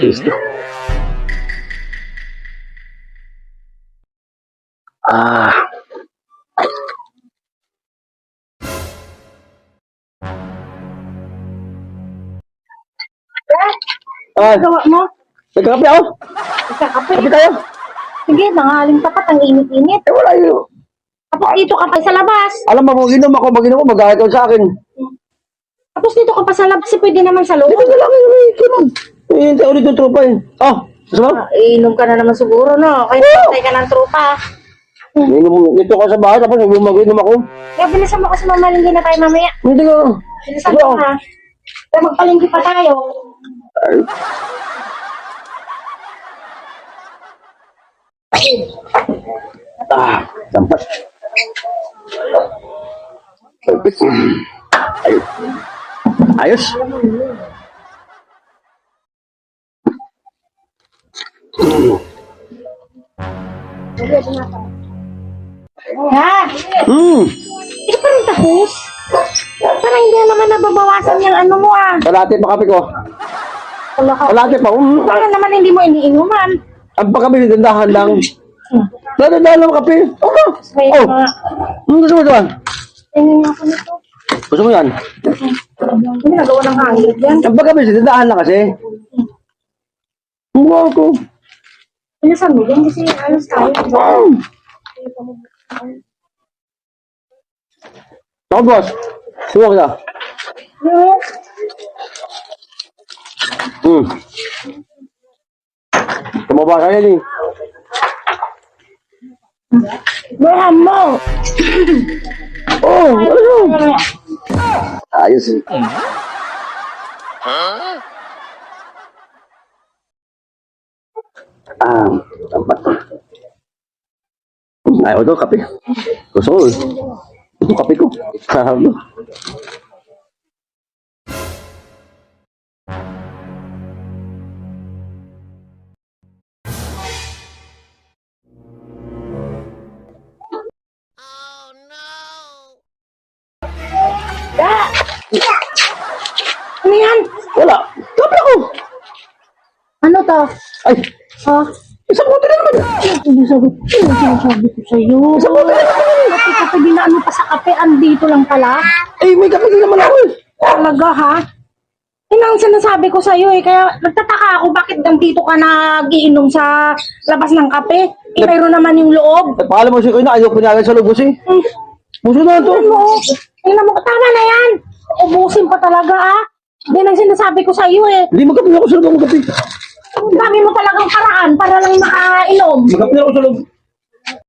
Listo. Ah. Ah, Gawa mo? nagkakape ako. Nagkakape. Kape tayo. Sige, nangaling tapat ang init-init. Eh, wala yun. Tapos dito ka pa sa labas. Alam mo, mag-inom ako, mag-ahit ka sa akin. Tapos dito ka pa sa labas, pwede naman sa loob. Dito na lang yun, ganun. Eh, hindi ulit yung tropa eh. Ah, gusto mo? Inom ka na naman siguro, no? Kaya patay ka ng tropa. Dito ka sa bahay, tapos mag-inom ako. Kaya bilisan mo kasi mamalinggi na tayo mamaya. Hindi ka. Bilisan mo ha. Kaya magpalinggi pa tayo. Ay. Ah, sampas. Ayos. Ayos. Ha? Hindi pa rin tapos. Parang hindi naman nababawasan yung ano mo ah. Kalate pa kape ko. Wala ka. Kalate pa. Parang naman hindi mo iniinuman. Ang pagkape, dandahan lang. Dandahan lang kape. Okay. Wait Oh. nga. Gusto mo ito? Tingin ako nito. Gusto mo yan? Hindi nagawa ng hangin yan. Ang pagkape, dandahan lang kasi. Mukha ko. Bilisan mo yan kasi alas tayo. Ako, boss. Suwa kita. Tumaba ka yan eh. Bahan mo. Oh, ano? Ayos eh. Tampat. Ayaw ito, kape. Gusto ko eh. Ito kape ko. Ano? Ano yan? Wala. Kape ko. Ano to? Ay, Oh. isang bote na naman. Hindi sabi ko sa'yo. Isang bote na naman. Kape din na ano pa sa kape. Andito lang pala. Eh, may kape din naman ako eh. Talaga ha? Yun ang sinasabi ko sa'yo eh. Kaya nagtataka ako bakit nandito ka nagiinom sa labas ng kape. Eh, mayroon naman yung loob. Eh, pakalam mo si Kuya na ayaw pinagal sa lubos eh. Buso na ito. Tingnan mo. Tingnan mo. Tama na yan. Ubusin pa talaga ah. Yan ang sinasabi ko sa'yo eh. Hindi magkape ako sa loob. Magkape. Ang dami mo talagang paraan para lang makainom. Magkape ako sa loob.